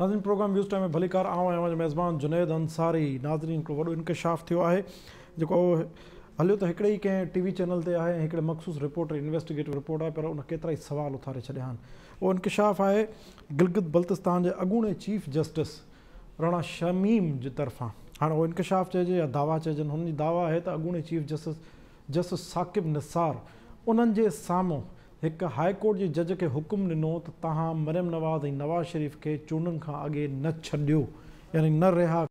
नाज़रीन programme views time में भलीकार आऊं मेज़बान जुनैद अंसारी। नाज़रीन को वॾो इंकशाफ थियो आहे जेको हलियो त हिकिड़े ई कंहिं टीवी चैनल ते आहे, हिकिड़े मख़सूस रिपोर्टर इन्वेस्टिगेटिव रिपोर्ट आहे, पर उन केतिरा ई सवाल उथारे छॾिया आहिनि। उहो इंकशाफ आहे गिलगित बल्तिस्तान जे अॻूणे चीफ जस्टिस राणा शमीम जी तरफ़ां। हाणे उहो इंकशाफ चइजे या दावा चइजनि, हुन जी दावा आहे त अॻूणे चीफ जस्टिस साकिब निसार उन्हनि जे साम्हूं हिकु हाई कोर्ट जे जज खे हुकुम ॾिनो त तव्हां मरियम नवाज़ ऐं नवाज़ शरीफ़ खे चूंडनि खां अॻे न छॾियो, यानी न रिहा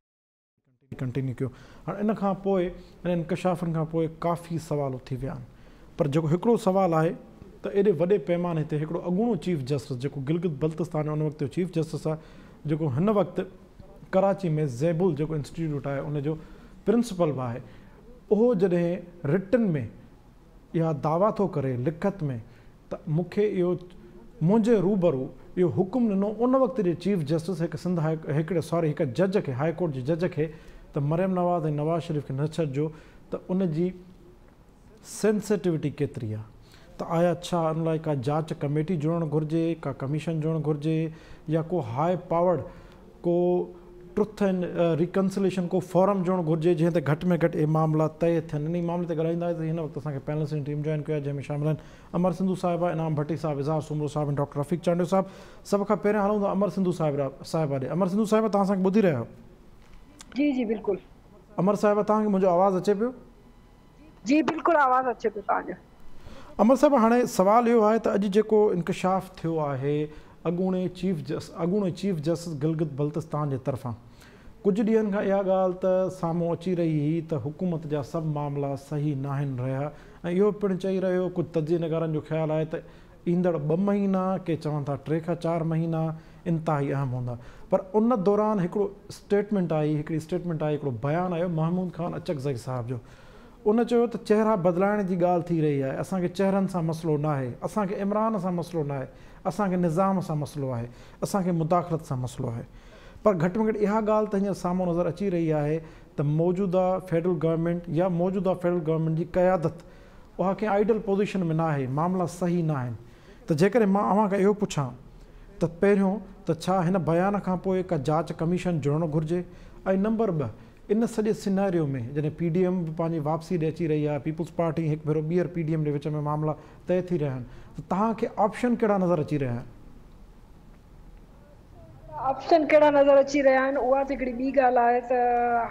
कंटिन्यू कयो। हाणे इन खां पोइ इन इंकशाफनि खां पोइ काफ़ी सवाल उथी विया आहिनि, पर जेको हिकिड़ो सुवालु आहे त एॾे वॾे पैमाने ते हिकिड़ो अॻूणो चीफ जस्टिस जेको गिलगित बल्तिस्तान उन वक़्तु जो चीफ जस्टिस आहे, जेको हिन वक़्तु कराची में ज़ैबुल जेको इंस्टीट्यूट आहे उनजो प्रिंसिपल बि आहे, उहो जॾहिं रिटन में या दावा थो करे लिखत में त मूंखे इहो मुंहिंजे रूबरू इहो हुकुम ॾिनो उन वक़्त जे चीफ जस्टिस हिकु जज खे, हाई कोर्ट जे जज खे, त मरियम नवाज़ ऐं नवाज़ शरीफ़ खे न छॾिजो, त उन जी सेंसिटिविटी केतिरी आहे, त आया छा उन लाइ का जांच कमेटी जुड़णु घुरिजे, का कमीशन जुड़णु घुरिजे, या को हाई पावर्ड को ट्रुथ एंड रिकन्सिलेशन को फॉरम जुड़णु घुरिजे जंहिं ते घटि में घटि इहे मामला तय थियनि। इन मामले ते ॻाल्हाईंदासीं। हिन वक़्तु असांखे पैनलिस्ट जी टीम जॉइन कयो आहे, जंहिंमें शामिल आहिनि अमर सिंधु साहिबा, इनाम भट्टी साहिबु, इज़हार सुमरो साहिबु ऐं डॉक्टर रफ़ीक चांडियो साहिबु। सभ खां पहिरियों हलूं था अमर सिंधु साहिबा ॾे। अमर सिंधु साहिबा, तव्हां असांखे ॿुधी रहिया आहियो? जी जी बिल्कुलु। अमर साहिबा, तव्हांखे मुंहिंजो आवाज़ु अचे पियो? जी बिल्कुलु आवाज़ु अचे पियो तव्हांजो। अमर साहिबु, हाणे सुवालु इहो आहे त अॼु जेको इंकशाफ थियो आहे अॻूणे चीफ जस्टिस गिलगित बल्तिस्तान जे तरफ़ां, कुझु ॾींहंनि खां इहा ॻाल्हि त साम्हूं अची रही हुई त हुकूमत जा सभु मामला सही न आहिनि रहिया, ऐं इहो पिणु चई रहियो, कुझु तजिए नगारनि जो ख़्यालु आहे त ईंदड़ 2 महीना, के चवनि था 3 खां 4 महीना इंतिहाई अहम हूंदा। पर उन दौरान हिकिड़ी स्टेटमेंट आई हिकिड़ो बयानु आयो महमूद खान अचकज़ई साहिब जो। उन चयो त चहिरा बदिलाइण जी ॻाल्हि थी रही आहे, असांखे चहिरनि सां मसइलो न आहे, असांखे इमरान सां मसइलो न आहे, असांखे निज़ाम सां मसइलो आहे, असांखे मुदाख़लत सां मसइलो आहे। पर घटि में घटि इहा ॻाल्हि त हींअर साम्हूं नज़र अची रही आहे त मौजूदा फेडरल गवर्नमेंट जी क़यादत उहा कंहिं आइडल पोज़ीशन में न आहे, मामला सही न आहिनि। त जेकॾहिं मां अव्हां खां इहो पुछां त पहिरियों त छा हिन बयान खां पोइ का जांच कमीशन जुड़णु घुरिजे, ऐं नंबर 2, इन सॼे सिनेरियो में जॾहिं PDM बि पंहिंजी वापसी ॾे अची रही आहे, पीपुल्स पार्टी हिकु भेरो ॿीहर PDM जे विच में मामला तय थी रहिया आहिनि, त तव्हांखे ऑप्शन कहिड़ा नज़र अची रहिया आहिनि? ऑप्शन कहिड़ा नज़र अची रहिया आहिनि उहा त हिकिड़ी ॿी ॻाल्हि आहे त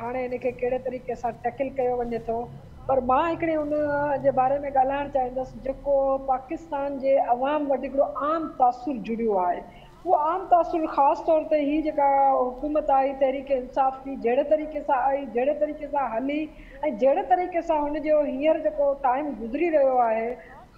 हाणे हिनखे कहिड़े तरीक़े सां टैकल कयो वञे थो। पर मां हिकिड़े उन जे बारे में ॻाल्हाइणु चाहींदसि जेको पाकिस्तान जे अवाम वटि हिकिड़ो आम तासुर जुड़ियो आहे। उहो आम तासुर ख़ासि तौर ते ही जेका हुकूमत आई तहरीक इंसाफ़ जी, जहिड़े तरीक़े सां आई, जहिड़े तरीक़े सां हली, ऐं जहिड़े तरीक़े सां हुनजो हींअर जेको टाइम गुज़री रहियो आहे,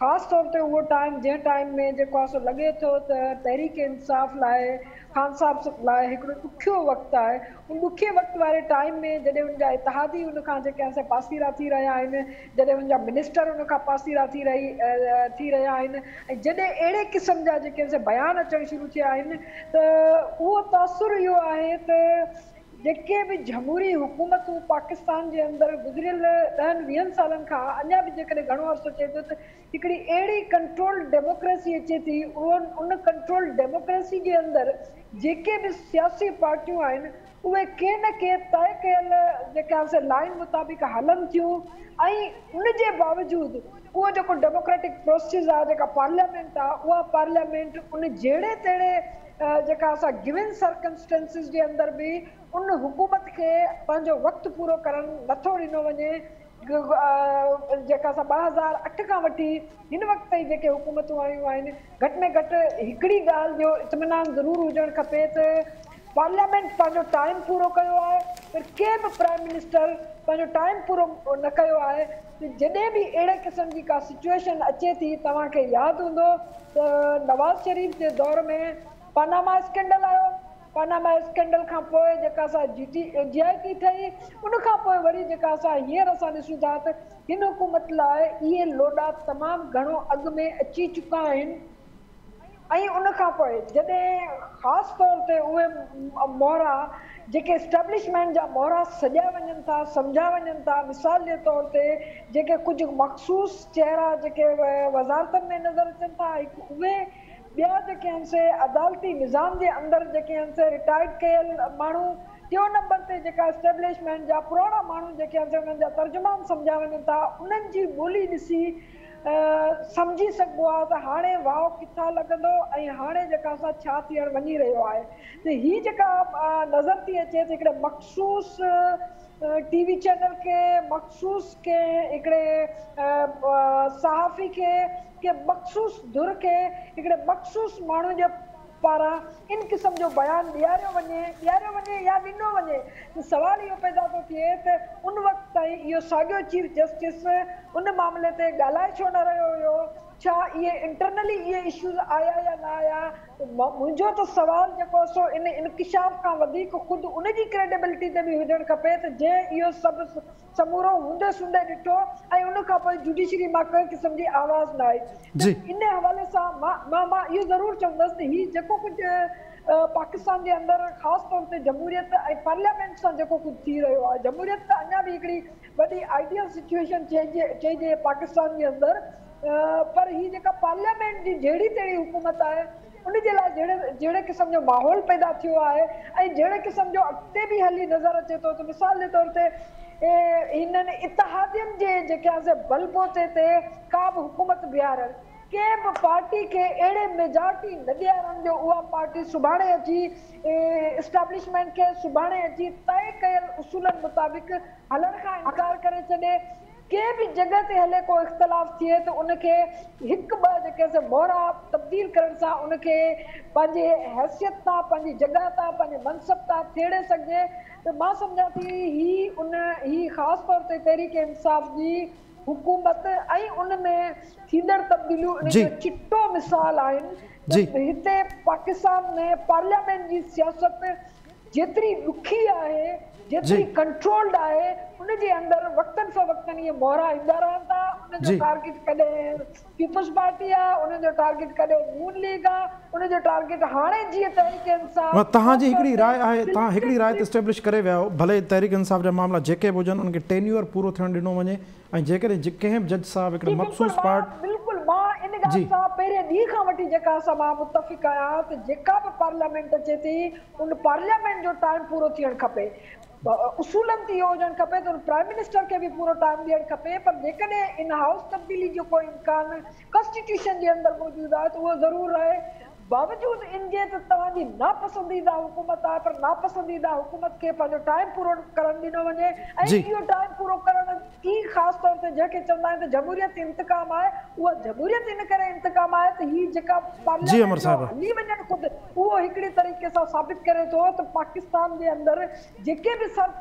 ख़ासि तौर ते उहो टाइम जंहिं टाइम में जेको आहे सो लॻे थो त तहरीक इंसाफ़ लाइ, ख़ान साहब लाइ हिकिड़ो ॾुखियो वक़्तु आहे। उन ॾुखे वक़्त वारे टाइम में जॾहिं उनजा इतिहादी उनखां जेके असां पासीरा थी रहिया आहिनि, जॾहिं उनजा मिनिस्टर उनखां पासीरा थी रहिया आहिनि, ऐं जॾहिं अहिड़े क़िस्म जा जेके बयान अचणु शुरू थिया आहिनि, त उहो तासुर इहो आहे त जेके बि जमहूरी हुकूमतूं पाकिस्तान जे अंदरि गुज़िरियल 10-20 सालनि खां अञा बि जेकॾहिं घणो अर्सो अचे थो त हिकिड़ी अहिड़ी कंट्रोल डेमोक्रेसी अचे थी, उन कंट्रोल डेमोक्रेसी जे अंदरि जेके बि सियासी पार्टियूं आहिनि उहे के न के तय कयल जेका लाइन मुताबिक़ हलनि थियूं, ऐं उनजे बावजूदि उहो जेको डेमोक्रेटिक प्रोसेस आहे, जेका पार्लियामेंट आहे, उहा पार्लियामेंट उन जहिड़े तहिड़े जेका असां गिवन सर्कमस्टेंसिस जे अंदरि बि उन हुकूमत खे पंहिंजो वक़्तु पूरो करणु नथो ॾिनो वञे। जेका असां 2008 खां वठी हिन वक़्त ताईं जेके हुकूमतूं आयूं आहिनि, घटि में घटि हिकिड़ी ॻाल्हि जो इत्मिनान ज़रूरु हुजणु खपे त पार्लियामेंट पंहिंजो टाइम पूरो कयो आहे, पर के बि प्राइम मिनिस्टर पंहिंजो टाइम पूरो न कयो आहे। जॾहिं बि अहिड़े क़िस्म जी का सिचुएशन अचे थी, तव्हांखे यादि हूंदो त नवाज़ शरीफ़ जे दौर में पानामा स्कैंडल आयो, पानामा स्कैंडल खां पोइ जेका असां GIT ठही, उनखां पोइ वरी जेका हींअर असां ॾिसूं था त हिन हुकूमत लाइ इहे लोॾा तमामु घणो अॻु में अची चुका आहिनि। ऐं उनखां पोइ जॾहिं ख़ासि तौर ते उहे मोहरा जेके एस्टेब्लिशमेंट जा मोहरा सॼा वञनि था, सम्झा वञनि था, मिसाल जे तौर ते जेके कुझु मख़सूस चहिरा जेके वज़ारतनि में नज़र अचनि था, उहे ॿिया जेके आहिनि से अदालती निज़ाम जे अंदरि जेके आहिनि से रिटायर्ड कयल माण्हू, टियों नंबर ते जेका एस्टेब्लिशमेंट जा पुराणा माण्हू जेके आहिनि उन्हनि जा तर्जुमान सम्झा वञनि था, उन्हनि जी ॿोली ॾिसी सम्झी सघिबो आहे त हाणे वाव किथां लॻंदो ऐं हाणे जेका असां छा थियणु वञी रहियो आहे। त हीअ जेका नज़र थी अचे त हिकिड़े मख़सूस टीवी चैनल खे, मख़सूस के हिकिड़े सहाफ़ी खे, के मख़सूस धुर खे, हिकिड़े मख़सूस माण्हू जे पारां इन क़िस्म जो बयानु ॾियारियो वञे या ॾिनो वञे त सुवाल इहो पैदा थो थिए त उन वक़्तु ताईं इहो साॻियो चीफ जस्टिस उन मामले ते ॻाल्हाए छो न रहियो हुयो? छा इहे इंटरनली इहे इश्यूज़ आया या न आया? मुंहिंजो त सुवाल जेको सो इन इंकिशाफ खां वधीक ख़ुदि उनजी क्रेडिबिलिटी ते बि हुजणु खपे त जंहिं इहो सभु समूरो हूंदे सूंदे ॾिठो ऐं उन खां पोइ जुडिशरी मां कंहिं क़िस्म जी आवाज़ न आई। इन हवाले सां मां इहो ज़रूरु चवंदसि त हीउ जेको कुझु पाकिस्तान जे अंदरि ख़ासि तौर ते जमहूरियत ऐं पार्लियामेंट सां जेको कुझु थी रहियो आहे, जमहूरियत त अञा बि हिकिड़ी वॾी आइडियल सिचुएशन चइजे पाकिस्तान जे अंदरि, पर हीअ जेका पार्लियामेंट जी जहिड़ी तहिड़ी हुकूमत आहे उनजे लाइ जहिड़े क़िस्म जो माहौल पैदा थियो आहे ऐं जहिड़े क़िस्म जो अॻिते बि हली नज़र अचे थो त मिसाल जे तौर ते हिननि इतिहादियुनि जे जेके आहे बलबोते ते का बि हुकूमत बीहारणु, कंहिं बि पार्टी खे अहिड़े मेजॉरिटी न ॾियारण जो उहा पार्टी सुभाणे अची इस्टेब्लिशमेंट खे सुभाणे अची तय कयल उसूलनि मुताबिक़ हलण खां इनकार करे छॾे, कंहिं बि जॻह ते हले को इख़्तिलाफ़ थिए त उनखे हिकु ॿ जेके मोहरा तब्दील करण सां उनखे पंहिंजे हैसियत तां, पंहिंजी जॻह तां, पंहिंजे मनसब तां थेड़े सघिजे। त मां सम्झां थी ही ख़ासि तौर ते तहरीक इंसाफ़ जी हुकूमत ऐं उन में थींदड़ तब्दीलियूं इन जो चिटो मिसाल आहिनि। हिते पाकिस्तान में पार्लियामेंट जी सियासत जेतिरी ॾुखी आहे, जेतिरी कंट्रोल्ड आहे, उनजे अंदरि वक़्तन फ़वक़्तन इहे मोहरा ईंदा रहनि था। उनजो टारगेट कॾहिं पीपल्स पार्टी आहे, उनजो टारगेट कॾहिं नून लीग आहे, उनजो टारगेट हाणे जीअं तहरीक इंसाफ़। तव्हांजी हिकिड़ी राय आहे, तव्हां हिकिड़ी राय ते एस्टेब्लिश करे विया हो, भले तहरीक इंसाफ़ जा मामला जेके बि हुजनि उनखे टेन्यूअर पूरो थियणु ॾिनो वञे ऐं जेकॾहिं कंहिं बि जज साहिब हिकिड़े मख़सूस पार्ट। बिल्कुलु मां इन ॻाल्हि सां पहिरें ॾींहं खां वठी जेका असां मां मुतफ़िक़ आहियां त जेका बि पार्लियामेंट अचे थी उन पार्लियामेंट जो टाइम पूरो थियणु खपे। उसूलनि ते इहो हुजणु खपे त प्राइम मिनिस्टर खे बि पूरो टाइम ॾियणु खपे, पर जेकॾहिं इन हाउस तब्दीली जो कोई इम्कान कॉन्स्टिट्यूशन जे अंदरि मौजूदु आहे त उहो ज़रूरु आहे। बावजूद इनजे त तव्हांजी नापसंदीदा हुकूमत आहे, पर नापसंदीदा हुकूमत खे पंहिंजो टाइम पूरो करणु ॾिनो वञे ऐं इहो टाइम पूरो करण की ख़ासि तौर ते जंहिंखे चवंदा आहिनि त जमहूरियत इंतकाम आहे, उहा जमहूरियत इन करे इंतकाम आहे त हीअ जेका पार्लियामेंट हली वञणु ख़ुदि उहो हिकिड़ी तरीक़े सां साबित करे थो त पाकिस्तान जे अंदरि जेके बि सर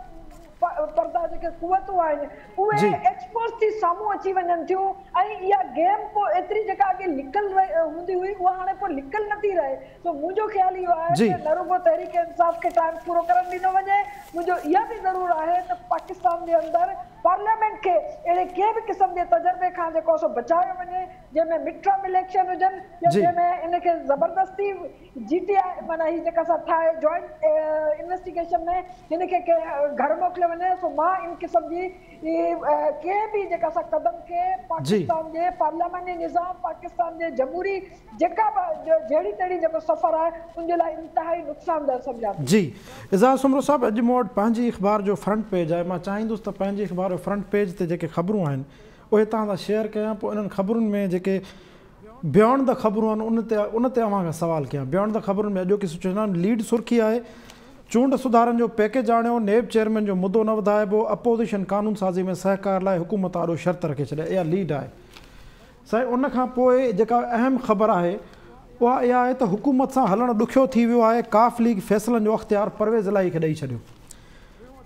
पर्दा जेके कुवतूं आहिनि उहे एक्सपोज़ थी साम्हूं अची वञनि थियूं ऐं इहा गेम पोइ एतिरी जेका अॻे लिकल हूंदी हुई उहा हाणे पोइ लिकल नथी रहे। त मुंहिंजो ख़्यालु इहो आहे त न रुॻो तहरीक इंसाफ़ खे टाइम पूरो करणु ॾिनो वञे, मुंहिंजो इहा बि ज़रूरु आहे त पाकिस्तान जे अंदरि पार्लियामेंट खे अहिड़े कंहिं बि क़िस्म जे तजर्बे खां जेको सो बचायो वञे जंहिंमें मिड टर्म इलेक्शन हुजनि या जंहिंमें इनखे ज़बरदस्ती GTI माना ही जेका असां ठाहे जॉइंट इन्वेस्टिगेशन में हिनखे घर मोकिलियो वञे। सो मां इन क़िस्म जी कंहिं बि जेका असां क़दम खे पाकिस्तान जे पार्लियामेंटी निज़ाम, पाकिस्तान जे जमहूरी जेका बि जहिड़ी तहिड़ी जेको सफ़र आहे उनजे लाइ इंतिहाई नुक़सानदेह सम्झां थी। जी एज़ाज़ सुमरो साहिबु, अॼु मूं वटि पंहिंजी अख़बार जो फ्रंट पेज आहे, मां चाहींदुसि त पंहिंजी अख़बार जो फ्रंट पेज ते जेके ख़बरूं आहिनि उहे तव्हां सां शेयर कयां, पोइ इन्हनि ख़बरुनि में जेके बियॉन्ड द ख़बरूं आहिनि उन ते अव्हां खां सवाल कयां। बियॉन्ड द ख़बरुनि में अॼोकी सूचना लीड सुर्खी आहे, चूंड सुधारनि जो पैकेज आणियो, नेब चेयरमैन जो मुद्दो न वधाइबो, अपोज़िशन कानून साज़ी में सहकार लाइ हुकूमत आॾो शर्त रखे छॾे, इहा लीड आहे। साईं उन खां पोइ जेका अहम ख़बर आहे उहा इहा आहे त हुकूमत सां हलणु ॾुखियो थी वियो आहे, काफ लीग फ़ैसिलनि जो अख़्तियार परवेज़ इलाही खे ॾेई छॾियो।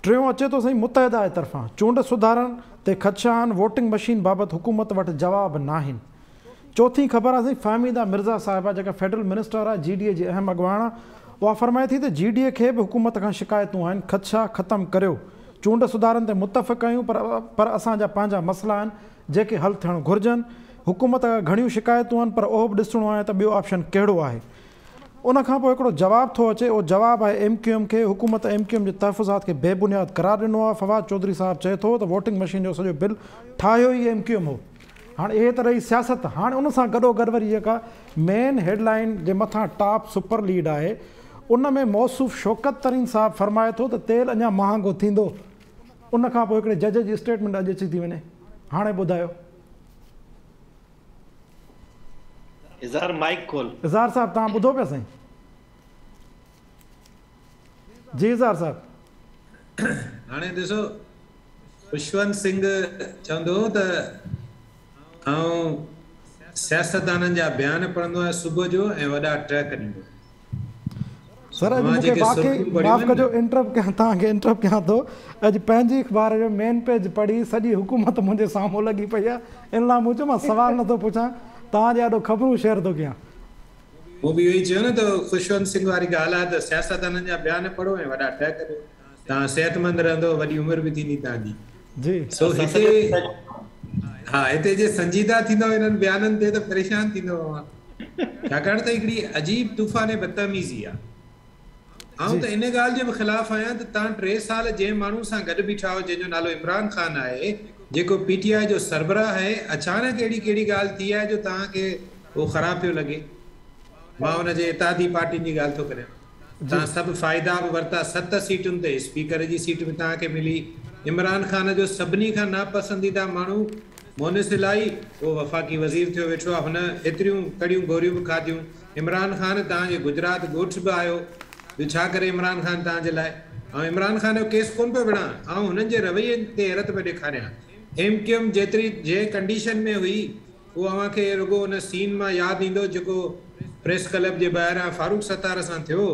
टियों अचे थो साईं मुतहिदा जे तरफ़ां चूंड सुधारनि ते ख़दशान, वोटिंग मशीन बाबति हुकूमत वटि जवाब न आहिनि। चौथीं ख़बर आहे साईं फ़हमीदा मिर्ज़ा साहिबा जेका फेडरल मिनिस्टर आहे GDA जी अहम अॻुवाण, उहा फरमाए थी त GDA खे बि हुकूमत खां शिकायतूं आहिनि, ख़दशा ख़तमु करियो, चूंड सुधारनि ते मुतफ़िक़ आहियूं पर असांजा पंहिंजा मसइला आहिनि जेके हल थियणु घुरिजनि। हुकूमत खां घणियूं शिकायतूं आहिनि पर उहो बि ॾिसणो आहे त ॿियो ऑप्शन कहिड़ो आहे। उन खां पोइ हिकिड़ो जवाबु थो अचे, उहो जवाबु आहे MQM खे। हुकूमत MQM जे तहफ़ुज़ात खे बेबुनियाद करार ॾिनो आहे। फवाद चौधरी साहिबु चए थो त वोटिंग मशीन जो सॼो बिल ठाहियो ई MQM हो, हाँ ये तो रही सियासत। हाँ उन सां गॾोगॾु वरी जेका मेन हेडलाइन जे मथां टॉप सुपर लीड आहे उन में मौसूफ़ शौकत तरीन साहब फरमाए थो त तेल अञा महांगो थींदो। उन खां पोइ हिकिड़े जज जी स्टेटमेंट अॼु अची थी वञे। हाणे ॿुधायो इज़हार साहब तव्हां ॿुधो पिया साईं? जी इज़हार साहब। हाणे ॾिसो खुशवंत सिंह चवंदो त सियासतदाननि जा बयान पढ़ंदो आहियां सुबुह जो ऐं वॾा ट्रैक ॾींदो। सर अॼु मूंखे वाक़ई माफ़ कजो इंटरप्ट कयां, तव्हांखे इंटरप्ट कयां थो। अॼु पंहिंजी अख़बार जो मेन पेज पढ़ी सॼी हुकूमत मुंहिंजे साम्हूं लॻी पई आहे। इन लाइ मूं चयो मां सवाल नथो पुछां, तव्हांजे ॾाढो ख़बरूं शेयर थो कयां। वो भी यही चयो न त खुशवंत सिंह वारी ॻाल्हि आहे त सियासतदाननि जा बयान पढ़ो ऐं वॾा ट्रैक करियो। तव्हां सेहतमंद रहंदो, वॾी उमिरि बि थींदी तव्हांजी। जी सो हिते हिते जे संजीदा थींदो इन्हनि बयाननि ते त परेशान थींदो छाकाणि त हिकिड़ी अजीब तूफ़ान बदतमीज़ी आहे। आउं त इन ॻाल्हि जे बि ख़िलाफ़ आहियां त तव्हां 3 साल जंहिं माण्हू सां गॾु बीठा हो जंहिंजो नालो इमरान ख़ान आहे, जेको PTI जो सरबराह आहे, अचानक कहिड़ी ॻाल्हि थी आहे जो तव्हांखे उहो ख़राबु पियो लॻे। मां हुनजे इत्तेहादी पार्टियुनि जी ॻाल्हि थो करियां। तव्हां सभु फ़ाइदा बि वरिता, 7 सीटुनि ते स्पीकर जी सीट बि तव्हांखे मिली। इमरान ख़ान जो सभिनी खां नापसंदीदा माण्हू मोनिस इलाही उहो वफ़ाक़ी वज़ीर थियो वेठो आहे। हुन एतिरियूं कड़ियूं गोरियूं बि खाधियूं। इमरान ख़ान तव्हांजे गुजरात ॻोठ बि आयो, ॿियो छा करे इमरान ख़ान तव्हांजे लाइ। ऐं इमरान ख़ान जो केस कोन पियो विढ़ां, ऐं हुननि जे रवैये ते हैरत पियो ॾेखारियां। MQM जेतिरी जंहिं कंडीशन में हुई उहो अव्हांखे रुॻो हुन सीन मां यादि ईंदो जेको प्रेस क्लब जे ॿाहिरां फारूक सत्तार सां थियो।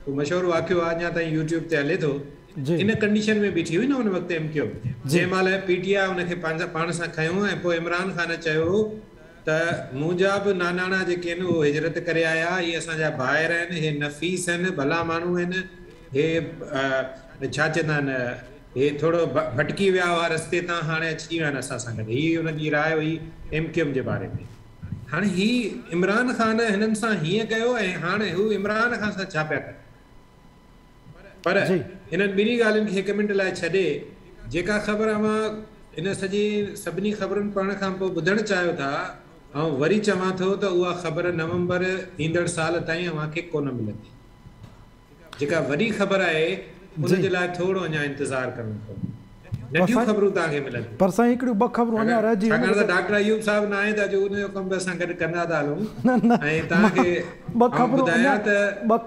उहो मशहूरु वाक़ियो आहे, अञा ताईं यूट्यूब ते हले थो। इन कंडीशन में बीठी हुई न हुन वक़्तु MQM, जंहिं महिल PTI हुनखे पाण सां खयों ऐं पोइ इमरान ख़ान चयो त मुंहिंजा बि नानाणा जेके आहिनि उहे हिजरत करे आया, इहे असांजा ॿाहिरि आहिनि, हे नफ़ीस आहिनि, भला माण्हू आहिनि, हे छा चवंदा आहिनि, हे थोरो भटकी विया हुआ रस्ते तां, हाणे अची विया आहिनि असां सां गॾु। हीअ हुनजी राय हुई MQM जे बारे में। हाणे हीअ इमरान ख़ान हिननि सां हीअं कयो ऐं हाणे हू इमरान ख़ान सां छा पिया कनि। पर हिननि ॿिनी ॻाल्हियुनि खे 1 मिंट लाइ छॾे जेका ख़बर मां इन सभिनी ख़बरुनि पढ़ण खां पोइ ॿुधणु चाहियो था, ऐं वरी चवां थो त उहा ख़बर नवंबर ईंदड़ साल ताईं अव्हांखे कोन मिलंदी। जेका वॾी ख़बर आहे उनजे लाइ थोरो अञा इंतज़ारु करणो पवंदो। नंढियूं ख़बरूं तव्हांखे मिलंदियूं। पर साईं हिकिड़ियूं 2 ख़बरूं अञा रहिजी छाकाणि त डॉक्टर अयूब साहब न आहे त जो उनजो कमु बि असां गॾु कंदा था हलूं। ऐं तव्हांखे 2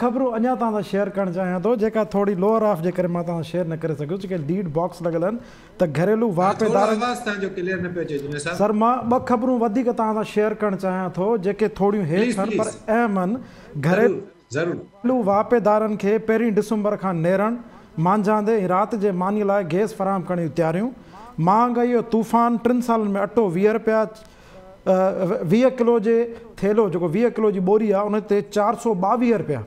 ख़बरूं अञा तव्हां सां शेयर करणु चाहियां थो, जेका थोरी लोअर ऑफ जे करे मां तव्हां शेयर न करे सघियुसि, जेके लीड बॉक्स लॻल आहिनि त घरेलू वापेदार। सर मां 2 ख़बरूं वधीक तव्हां सां शेयर करणु चाहियां थो जेके थोरियूं हेठि आहिनि पर अहम आहिनि। घरेलू वापेदारनि खे 1 डिसंबर खां नेरणु मांझांदे राति जे मानी लाइ गैस फराहम करण जूं तयारियूं। महांगाई जो तूफ़ान 3 सालनि में अटो 20 रुपया, 20 किलो जे थेलो जेको 20 किलो जी बोरी आहे उन ते 422 रुपया,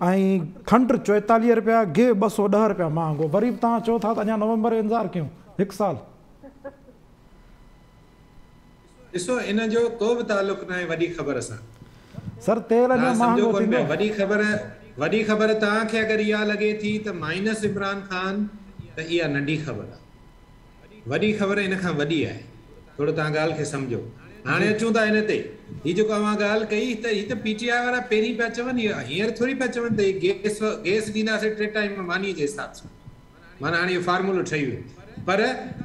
ऐं खंडु 44 रुपया, गिहु 210 रुपया महांगो। वरी बि तव्हां चओ था त अञा नवंबर जो इंतज़ारु कयूं 1 साल। ॾिसो इन जो को बि तालुक़ न आहे वॾी ख़बर सां। सर तेल अञा महांगो थींदो। वॾी ख़बर तव्हांखे अगरि इहा लॻे थी त माइनस इमरान ख़ान, त इहा नंढी ख़बर आहे। वॾी ख़बर इन खां वॾी आहे। थोरो तव्हां ॻाल्हि खे सम्झो। हाणे अचूं था हिन ते, हीअ जेको अव्हां ॻाल्हि कई त हीअ त PTI वारा पहिरीं पिया चवनि, हींअर थोरी पिया चवनि त गैस ॾींदासीं 3 टाइम मानीअ जे हिसाब सां। माना हाणे इहो फार्मूलो ठही वियो। पर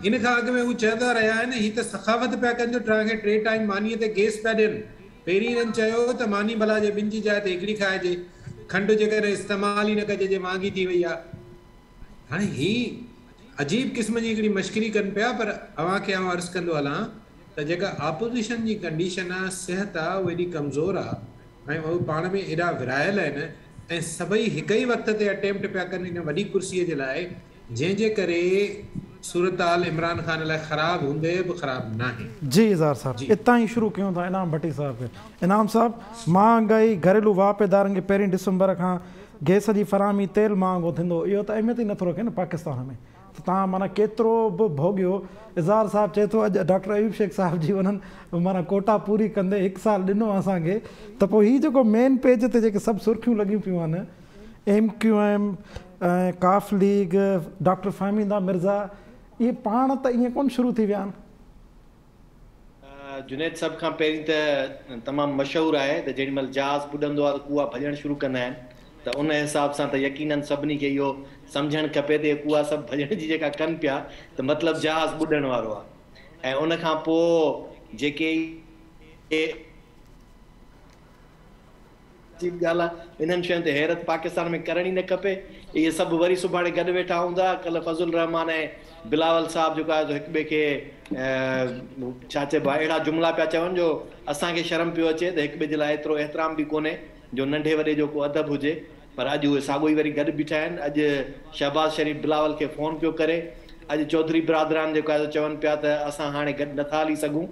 इन खां अॻु में हू चवंदा रहिया आहिनि हीअ त सखावत पिया कनि जो तव्हांखे 3 टाइम मानीअ ते गैस पिया ॾियनि। पहिरीं हिननि चयो त मानी भला जे 2 जी जाइ ते 1 खाइजे, खंडु जेकर इस्तेमालु ई न कजे जे महांगी थी वई आहे। हाणे ही अजीब क़िस्म जी हिकिड़ी मश्करी कनि पिया। पर अव्हांखे आउं अर्ज़ु कंदो हलां त जेका ऑपोज़िशन जी कंडीशन आहे, सिहत आहे, उहा एॾी कमज़ोर आहे ऐं उहे पाण में एॾा विरायल आहिनि ऐं सभई हिक ई वक़्त ते अटेम्प्ट पिया कनि इन वॾी कुर्सीअ जे लाइ, जंहिंजे करे सूरत हाल इमरान ख़ान लाइ ख़राबु हूंदे बि ख़राबु न आहे। जी इज़हार साहब इतां ई शुरू कयूं था इनाम भट्टी साहब खे। इनाम साहब, महांगाई घरेलू वापेदारनि खे 1 डिसंबर खां गैस जी फराहमी, तेल महांगो थींदो, इहो त अहमियत ई नथो रखे न पाकिस्तान में। त तव्हां माना केतिरो बि भोॻियो। इज़हार साहब चए थो अॼु डॉक्टर अयूब शेख साहब जी उन्हनि माना कोटा पूरी कंदे 1 साल ॾिनो असांखे। त पोइ हीअ जेको मेन पेज ते जेके सभु सुर्खियूं लॻियूं पियूं आहिनि, MQM ऐं काफ लीग, डॉक्टर फ़हमीदा मिर्ज़ा, इहे पाण त ईअं कोन शुरू थी विया आहिनि। जुनेद सब खां पहिरीं त तमामु मशहूरु आहे त जेॾीमहिल जहाज़ ॿुॾंदो आहे त कुआ भॼणु शुरू कंदा आहिनि, त उन हिसाब सां त यकीननि सभिनी खे इहो सम्झणु खपे त कुआ सभु भॼण जी जेका कनि पिया त मतिलबु जहाज़ ॿुॾण वारो आहे। ऐं उन खां पोइ जेके ॻाल्हि आहे इन्हनि शयुनि ते हैरत पाकिस्तान में करणी न खपे। इहे सभु वरी सुभाणे गॾु वेठा हूंदा, कल्ह फज़ुल रहमान ऐं बिलावल साहब जेको आहे हिक ॿिए खे छा चइबो आहे अहिड़ा जुमिला पिया चवनि जो असांखे शर्म पियो अचे त हिक ॿिए जे लाइ एतिरो एतिराम बि कोन्हे जो नंढे वॾे जो को अदब हुजे, पर अॼु उहे साॻियो ई वरी गॾु बीठा आहिनि। अॼु शहबाज़ शरीफ़ बिलावल खे फ़ोन पियो करे, अॼु चौधरी बिरादरान जेको आहे चवनि पिया त असां हाणे गॾु नथा हली सघूं।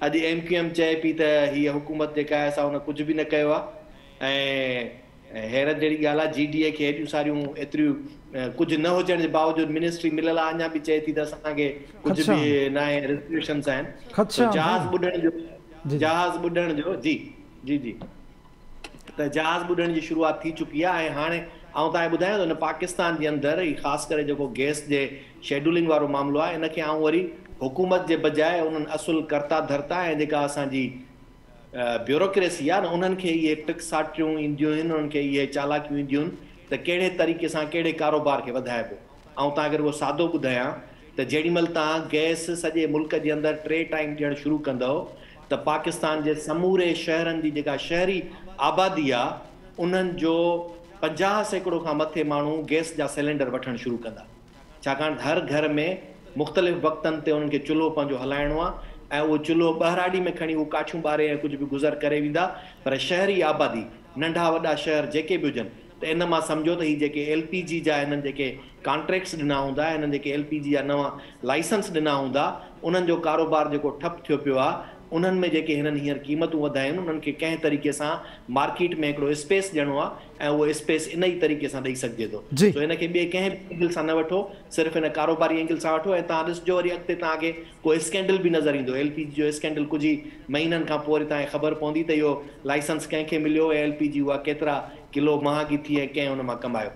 अॼु MQM चए पई त हीअ हुकूमत जेका आहे असां हुन कुझु बि न कयो आहे। ऐं हैरत जहिड़ी ॻाल्हि आहे GDA खे एॾियूं सारियूं एतिरियूं कुझु न हुजण जे बावजूद मिनिस्ट्री मिलियल आहे, अञा बि चए थी त असांखे कुझु बि न आहे, रेस्ट्रिक्शन्स आहिनि। जहाज़ ॿुॾण जो जी जी जी त जहाज़ ॿुॾण जी शुरूआत थी चुकी आहे। ऐं हाणे आउं तव्हांखे ॿुधायां थो, हिन पाकिस्तान जे अंदरि ख़ासि करे जेको गैस जे शेड्यूलिंग वारो मामिलो आहे, इनखे आउं वरी हुकूमत जे बजाए उन्हनि असुल कर्ता धरता ऐं जेका असांजी ब्यूरोक्रेसी आहे न, उन्हनि खे इहे टिकसाटियूं ईंदियूं आहिनि, उन्हनि खे इहे चालाकियूं ईंदियूं आहिनि त कहिड़े तरीक़े सां कहिड़े कारोबार खे वधाइबो। ऐं तव्हांखे रुगो सादो ॿुधायां त जेॾीमहिल तव्हां गैस सॼे मुल्क जे अंदरि 3 टाइम ॾियणु शुरू कंदव त पाकिस्तान जे समूरे शहरनि जी जेका शहरी आबादी आहे उन्हनि जो 50% खां मथे माण्हू गैस जा सिलेंडर वठणु शुरू कंदा, छाकाणि हर घर में मुख़्तलिफ़ वक़्तनि ते उन्हनि खे चुल्हो पंहिंजो हलाइणो आहे ऐं उहो चुल्हो ॿहराड़ी में खणी उहो काठियूं ॿारे ऐं कुझु बि गुज़र करे वेंदा। पर शहरी आबादी नंढा वॾा शहर जेके बि हुजनि त इन मां सम्झो त हीअ जेके LPG जा हिननि जेके कॉन्ट्रेक्ट्स ॾिना हूंदा, हिननि जेके LPG जा नवां लाइसेंस ॾिना हूंदा, उन्हनि जो कारोबार जेको ठप थियो पियो आहे, उन्हनि में जेके हिननि हींअर क़ीमतूं वधायूं उन्हनि खे कंहिं तरीक़े सां मार्केट में हिकिड़ो स्पेस ॾियणो आहे ऐं उहो स्पेस इन ई तरीक़े सां ॾेई सघिजे थो। सो हिनखे ॿिए कंहिं बि एंगल सां न वठो, सिर्फ़ु हिन कारोबारी एंगल सां वठो। ऐं तव्हां ॾिसिजो वरी अॻिते तव्हांखे को स्कैंडल बि नज़र ईंदो, LPG जो स्कैंडल कुझु ई महीननि खां पोइ वरी तव्हांखे ख़बर पवंदी त इहो लाइसेंस कंहिंखे मिलियो ऐं LPG उहा केतिरा किलो महांगी थी ऐं कंहिं हुन मां कमायो।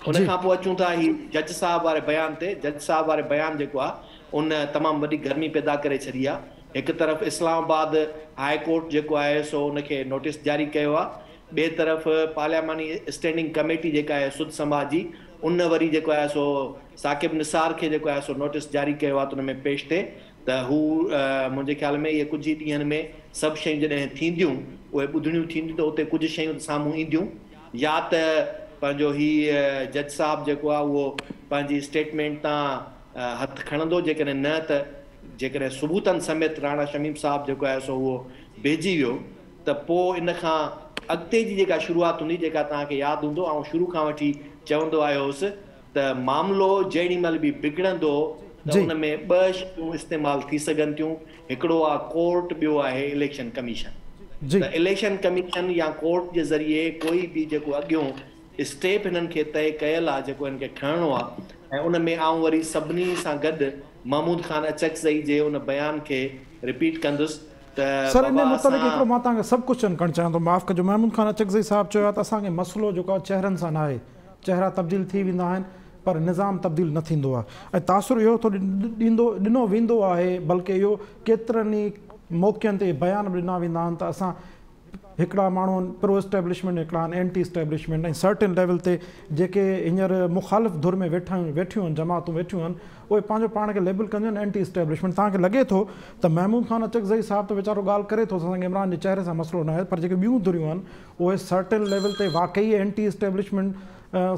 उन खां पोइ अचूं था ही जज साहब वारे बयान ते। जज साहब वारे बयान जेको आहे उन तमामु वॾी गर्मी पैदा करे छॾी आहे। हिकु तरफ़ इस्लामाबाद हाई कोर्ट जेको आहे सो उनखे नोटिस जारी कयो आहे, ॿिए तरफ़ पार्लियामानी स्टैंडिंग कमेटी जेका आहे सुद समाज जी, उन वरी जेको आहे सो साकिब निसार खे जेको आहे सो नोटिस जारी कयो आहे त उन में पेश थिए त हू मुंहिंजे ख़्याल में इहे कुझु ई ॾींहंनि में सभु शयूं जॾहिं थींदियूं उहे ॿुधणियूं थींदियूं त उते कुझु शयूं साम्हूं ईंदियूं, या त पंहिंजो ही जज साहब जेको आहे उहो पंहिंजी स्टेटमेंट तां हथु खणंदो, जेकॾहिं न त जेकॾहिं सबूतनि समेत राणा शमीम साहब जेको आहे सो उहो भेजी वियो त पोइ इन खां अॻिते जी जेका शुरूआत हूंदी, जेका तव्हांखे यादि हूंदो ऐं शुरू खां वठी चवंदो आयो हुउसि त मामिलो जेॾीमहिल बि बिगड़ंदो त उन में 2 शयूं इस्तेमालु थी सघनि थियूं। हिकिड़ो आहे कोर्ट, ॿियो आहे इलेक्शन कमीशन। त इलेक्शन कमीशन या कोर्ट जे ज़रिए कोई बि जेको अॻियों स्टेप हिननि खे तय कयल आहे जेको हिन खे खणणो आहे। ऐं उन में आउं वरी सभिनी सां गॾु महमूद खान अचकज़ई जे उन बयान खे रिपीट कंदुसि त सर इन मुताबिक़ हिकिड़ो मां तव्हांखे सभु क्वेश्चन करणु चाहियां थो, माफ़ु कजो। महमूद खान अचकज़ई साहब चयो आहे त असांखे मसइलो जेको आहे चहिरनि सां न आहे, चहिरा तब्दील थी वेंदा आहिनि पर निज़ाम तब्दील न थींदो आहे। ऐं तासुर इहो थो ॾिनो वेंदो आहे, बल्कि इहो केतिरनि ई मौक़नि ते बयान बि ॾिना वेंदा आहिनि त असां हिकिड़ा माण्हू प्रो एस्टेब्लिशमेंट, हिकिड़ा आहिनि एंटी एस्टेब्लिशमेंट, ऐं सर्टेन लेवल ते जेके हींअर मुखालिफ़ धुर में वेठियूं आहिनि, जमातूं वेठियूं आहिनि, उहे पंहिंजो पाण खे लेबल कंदियूं आहिनि एंटी एस्टेब्लिशमेंट। तव्हांखे लॻे थो त महमूद खान अचकज़ई साहब त वीचारो ॻाल्हि करे थो, असांखे इमरान जे चहिरे सां मसइलो न आहे, पर जेके ॿियूं धुरियूं आहिनि उहे सर्टेन लेवल ते वाक़ई एंटी एस्टेब्लिशमेंट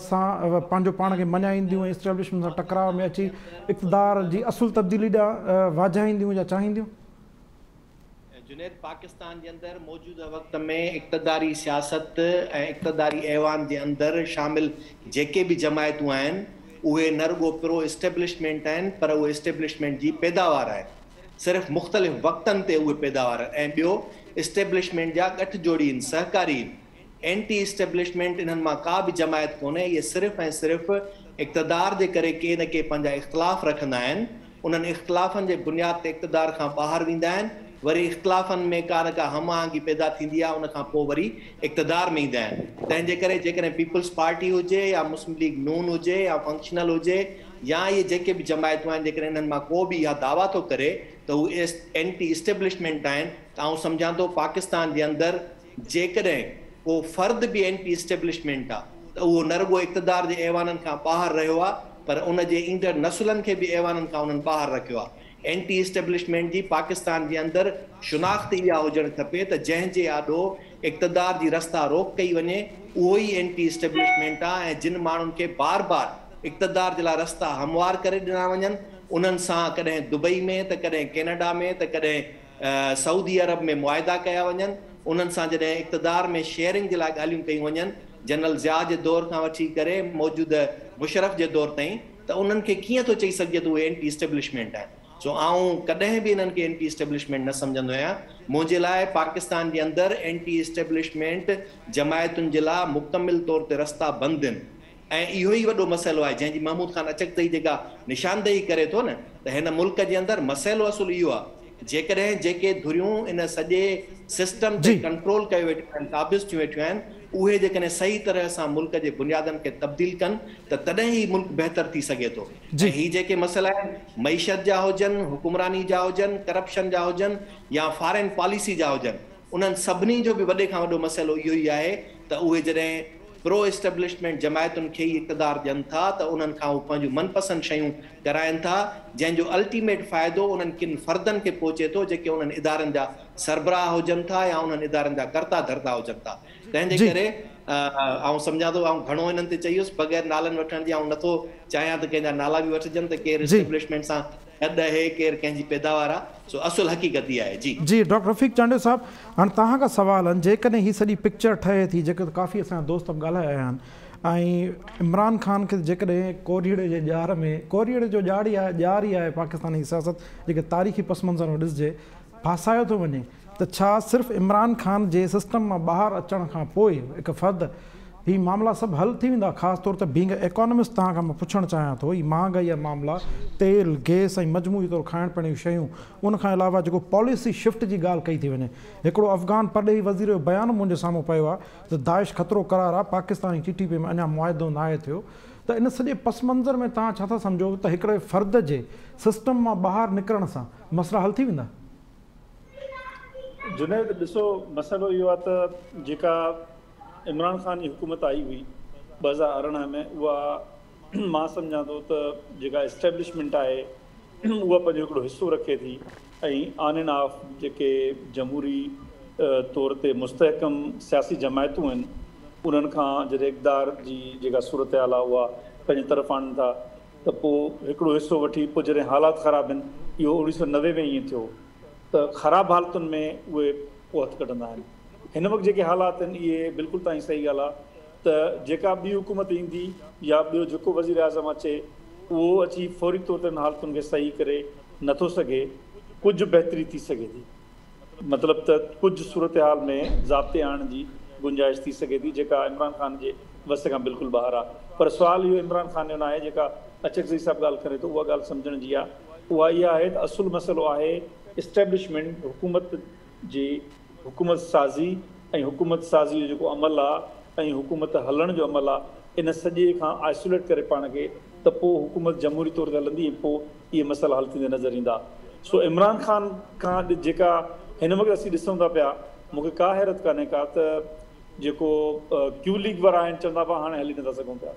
सां पंहिंजो पाण खे मञाईंदियूं ऐं एस्टेब्लिशमेंट सां टकराव में अची इक़्तिदार जी असुल तब्दीली ॾांहुं वाजाईंदियूं या चाहींदियूं। जुनेद, पाकिस्तान जे अंदरि मौजूदा वक़्त में इक़्तिदारी सियासत ऐं इक़्तिदारी ऐवान जे अंदरि शामिल जेके बि जमायतूं आहिनि उहे न रुगो प्रो एस्टेब्लिशमेंट आहिनि, पर उहे एस्टेब्लिशमेंट जी पैदावार आहे। सिर्फ़ु मुख़्तलिफ़ वक़्तनि ते उहे पैदावार ऐं ॿियो एस्टेब्लिशमेंट जा गठजोड़ी आहिनि, सहकारी आहिनि। एंटी एस्टेब्लिशमेंट इन्हनि मां का बि जमायत कोन्हे, इहे सिर्फ़ु ऐं सिर्फ़ु इक़्तिदार जे करे के न के पंहिंजा इख़्तिलाफ़ रखंदा आहिनि, उन्हनि इख़्तिलाफ़नि जे बुनियाद ते इक़्तिदार खां ॿाहिरि वेंदा आहिनि, वरी इख़्तिलाफ़नि में का न का हमआहंगी पैदा थींदी आहे, उन खां पोइ वरी इक़्तिदार में ईंदा आहिनि। तंहिंजे करे जेकॾहिं पीपल्स पार्टी हुजे या मुस्लिम लीग नून हुजे या फंक्शनल हुजे या इहे जेके बि जमायतूं आहिनि, जेकॾहिं इन्हनि मां को बि इहा दावा थो करे त त उहे एंटी इस्टेब्लिशमेंट आहिनि। त आउं सम्झां थो पाकिस्तान जे अंदरि जेकॾहिं को फर्द बि एंटी इस्टेब्लिशमेंट आहे त उहो न रुॻो इक़्तिदार जे ऐवाननि खां ॿाहिरि रहियो आहे, पर उन जे ईंदड़ नसुलनि खे बि ऐवाननि खां उन्हनि ॿाहिरि रखियो आहे। एंटी इस्टेब्लिशमेंट जी पाकिस्तान जे अंदरि शुनाख़्त इहा हुजणु खपे त जंहिंजे आॾो इक़्तिदार जी रस्ता रोक कई वञे उहो ई एंटी इस्टेब्लिशमेंट आहे। ऐं जिन माण्हुनि खे बार बार इक़्तिदार जे लाइ रस्ता हमवार करे ॾिना वञनि, उन्हनि सां कॾहिं दुबई में त कॾहिं कैनेडा में त कॾहिं सऊदी अरब में मुआहिदा कया वञनि, उन्हनि सां जॾहिं इक़्तिदार में शेयरिंग जे लाइ ॻाल्हियूं कयूं वञनि, जनरल ज़िया जे दौर खां वठी करे मौजूदा मुशरफ जे दौर ताईं, त उन्हनि खे कीअं थो चई सघिजे त उहे एंटी इस्टेब्लिशमेंट आहिनि। सो आउं कॾहिं बि इन्हनि खे एंटी इस्टेब्लिशमेंट न सम्झंदो आहियां। मुंहिंजे लाइ पाकिस्तान जे अंदरि एंटी इस्टेब्लिशमेंट जमायतुनि जे लाइ मुकमिल तौर ते रस्ता बंदि आहिनि। ऐं इहो ई वॾो मसइलो आहे जंहिंजी महमूद ख़ान अचकदई जेका निशानदेही करे थो न, त हिन मुल्क जे अंदरि मसइलो असुल इहो आहे जेकॾहिं जेके धुरियूं इन सॼे सिस्टम ते कंट्रोल कयो वेठियूं आहिनि, काबिज़ थियूं वेठियूं आहिनि, उहे जेकॾहिं सही तरह सां मुल्क जे बुनियादनि खे तब्दील कनि त तॾहिं ई मुल्क बहितर थी सघे थो। ऐं ही जेके मसइला आहिनि मईशत जा हुजनि, हुकुमरानी जा हुजनि, करप्शन जा हुजनि या फॉरेन पॉलिसी जा हुजनि, उन्हनि सभिनी जो बि वॾे खां वॾो मसइलो इहो ई आहे त उहे जॾहिं प्रो इस्टेब्लिशमेंट जमायतुनि खे ई इक़्तिदार ॾियनि था त उन्हनि खां उहे पंहिंजूं मनपसंदि शयूं कराइनि था, जंहिंजो अल्टीमेट फ़ाइदो उन्हनि किन फ़र्दनि खे पहुचे थो जेके उन्हनि इदारनि जा सरबराह हुजनि था या उन्हनि इदारनि जा कर्ता धर्ता हुजनि था। तंहिंजे करे आउं सम्झां थो, आउं घणो हिननि ते चयुसि बग़ैर नालनि वठण जी, आउं नथो चाहियां त कंहिंजा नाला बि वठिजनि त केरु इस्टेब्लिशमेंट सां गॾु आहे, केरु कंहिंजी पैदावार आहे। सो असुल हक़ीक़त इहा आहे। जी डॉक्टर रफ़ीक चांडियो साहब, हाणे तव्हां खां सवाल आहिनि, जेकॾहिं हीअ सॼी पिक्चर ठहे थी जेके काफ़ी असांजा दोस्त ॻाल्हाया आहिनि, ऐं इमरान ख़ान खे जेकॾहिं कोरीअड़े जे ॼार में, कोरीअड़े जो ॼार ई आहे पाकिस्तानी सियासत जेके तारीख़ी पस मंज़र में ॾिसिजे, फासायो थो वञे, त छा सिर्फ़ु इमरान ख़ान जे सिस्टम मां ॿाहिरि अचण खां पोइ हिकु फ़र्द ही मामला सभु हल थी वेंदा? ख़ासि तौर ते बींग इकोनॉमिस्ट तव्हां खां मां पुछणु चाहियां थो, ही महांगाई जा मामला, तेल गैस ऐं मजमूई तौरु खाइण पीअण जूं शयूं, उनखां अलावा जेको पॉलिसी शिफ्ट जी ॻाल्हि कई थी वञे, हिकिड़ो अफ़गान परॾेही वज़ीर जो बयानु मुंहिंजे साम्हूं पियो आहे त दाइश ख़तरो करार आहे, पाकिस्तानी TTP में अञा मुआहिदो न आहे थियो, त इन सॼे पस मंज़र में तव्हां छा था सम्झो त हिकिड़े फ़र्द जे सिस्टम मां ॿाहिरि निकिरण सां मसइला हल थी वेंदा? जुनैद, ॾिसो मसइलो इहो आहे त जेका इमरान ख़ान जी हुकूमत आई हुई 2018 में, उहा मां सम्झां थो त जेका इस्टेब्लिशमेंट आहे उहा पंहिंजो हिकिड़ो हिसो रखे थी, ऐं ऑन एंड ऑफ जेके जमहूरी तौर ते मुस्तहकम सियासी जमायतूं आहिनि उन्हनि खां जॾहिं इक़्तिदार जी जेका सूरत हाल आहे उहा पंहिंजी तरफ़ आणनि था, त पोइ हिकिड़ो हिसो वठी पोइ जॾहिं हालात ख़राबु आहिनि, इहो 1990 में ईअं थियो त ख़राबु हालतुनि में उहे पोइ हथु कढंदा आहिनि। हिन वक़्तु जेके हालात आहिनि इहे बिल्कुलु तव्हांजी सही ॻाल्हि आहे त जेका ॿी हुकूमत ईंदी या ॿियो जेको वज़ीर आज़म अचे उहो अची फौरी तौर ते हालतुनि खे सही करे नथो सघे, कुझु बहितरी थी सघे थी, मतिलबु त कुझु सूरत हाल में ज़ाब्ते आणण जी गुंजाइश थी सघे थी जेका इमरान ख़ान जे वस खां बिल्कुलु ॿाहिरि आहे। पर सुवालु इहो इमरान ख़ान जो न आहे, जेका अचकज़ई साहिबु ॻाल्हि करे थो उहा ॻाल्हि सम्झण जी आहे, उहा इहा आहे त असुलु मसइलो आहे इस्टेब्लिशमेंट हुकूमत जी हुकूमत साज़ी ऐं हुकूमत साज़ी जो जेको अमल आहे ऐं हुकूमत हलण जो अमल आहे, इन सॼे खां आइसोलेट करे पाण खे, त पोइ हुकूमत जमहूरी तौर ते हलंदी ऐं पोइ इहे मसइला हल थींदे नज़र ईंदा। सो इमरान ख़ान खां जेका हिन वक़्तु असीं ॾिसूं था पिया, मूंखे का हैरत कान्हे का त जेको क्यू लीग वारा आहिनि चवंदा पिया हाणे हली नथा सघूं पिया,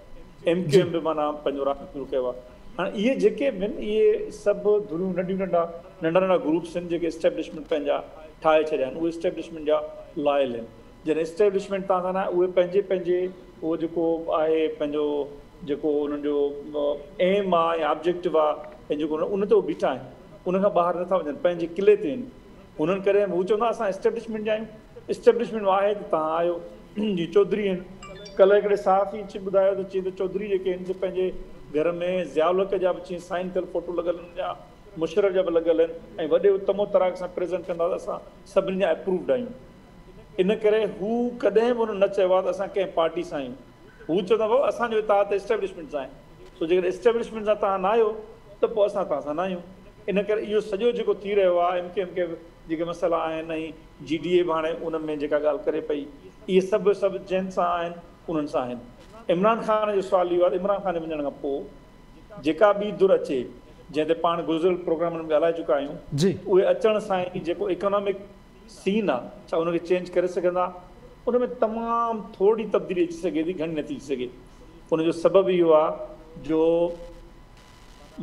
MQM बि माना पंहिंजो राग शुरू कयो आहे। हाणे इहे जेके बि आहिनि इहे सभु धुरियूं नंढा नंढा ग्रुप्स आहिनि जेके इस्टेब्लिशमेंट पंहिंजा ठाहे छॾिया आहिनि, उहे इस्टेब्लिशमेंट जा लायल आहिनि। जॾहिं इस्टेब्लिशमेंट तव्हां सां न उहे पंहिंजे उहो जेको आहे पंहिंजो जेको उन्हनि जो एम आहे या ऑब्जेक्टिव आहे ऐं जेको उन ते उहे बीठा आहिनि, उनखां ॿाहिरि नथा वञनि, पंहिंजे किले ते आहिनि। उन्हनि करे हू चवंदा असां इस्टेब्लिशमेंट जा आहियूं, इस्टेब्लिशमेंट आहे त तव्हां आहियो जी चौधरी आहिनि। कल्ह हिकिड़े सहाफ़ी ॿुधायो त चई त चौधरी जेके आहिनि पंहिंजे घर में ज़ियाउल जा बि चई साइन थियल फ़ोटो लॻल आहिनि या मुशरफ जा बि लॻल आहिनि ऐं वॾे तमो तराक सां प्रेज़ेंट कंदा त असां सभिनी जा अप्रूव्ड आहियूं। इन करे हू कॾहिं बि उन्हनि न चयो आहे त असां कंहिं पार्टी सां आहियूं, हू चवंदा भाऊ असांजो तव्हां त इस्टेब्लिशमेंट सां आहे। सो जेकॾहिं इस्टेब्लिशमेंट सां तव्हां न आहियो त पोइ असां तव्हां सां न आहियूं। इन करे इहो सॼो जेको थी रहियो आहे MQM के जेके मसइला आहिनि ऐं GDA बि हाणे उन में जेका ॻाल्हि करे पई, इहे सभु जंहिं सां आहिनि उन्हनि सां आहिनि। इमरान ख़ान जो सुवालु इहो आहे, इमरान ख़ान जे वञण खां पोइ जेका ॿी धुर अचे जंहिं ते पाण गुज़िरियल प्रोग्रामनि में ॻाल्हाए चुका आहियूं जी उहे अचण सां ई जेको इकोनॉमिक सीन आहे छा उनखे चेंज करे सघंदा उन में तमामु थोरी तब्दीली अची सघे थी घणी नथी अची सघे उनजो सबबु इहो आहे जो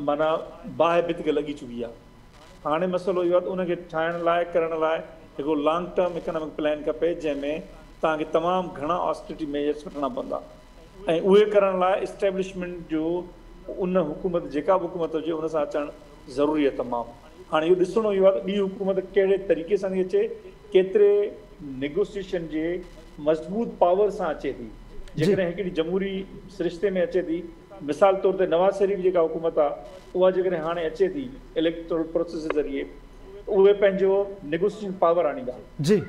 माना बाहि भिति लॻी चुकी आहे हाणे मसइलो इहो आहे त उनखे ठाहिण लाइ करण लाइ हिकिड़ो लॉन्ग टर्म इकोनॉमिक प्लान खपे जंहिंमें तव्हांखे तमामु घणा ऑस्टेरिटी मेजर्स वठणा पवंदा ऐं उहे करण लाइ इस्टेब्लिशमेंट जो उन हुकूमत जेका बि हुकूमत हुजे उन सां अचणु ज़रूरी आहे तमामु हाणे इहो ॾिसणो इहो आहे त ॿी हुकूमत कहिड़े तरीक़े सां थी अचे केतिरे नेगोसिएशन जे मज़बूत पावर सां अचे थी जेकॾहिं हिकिड़ी जमहूरी सिरिश्ते में अचे थी मिसाल तौर ते नवाज़ शरीफ़ जेका हुकूमत आहे उहा जेकॾहिं हाणे अचे थी इलेक्टोरल प्रोसेस जे ज़रिए उहे पंहिंजो नेगोसिएशन पावर आणींदा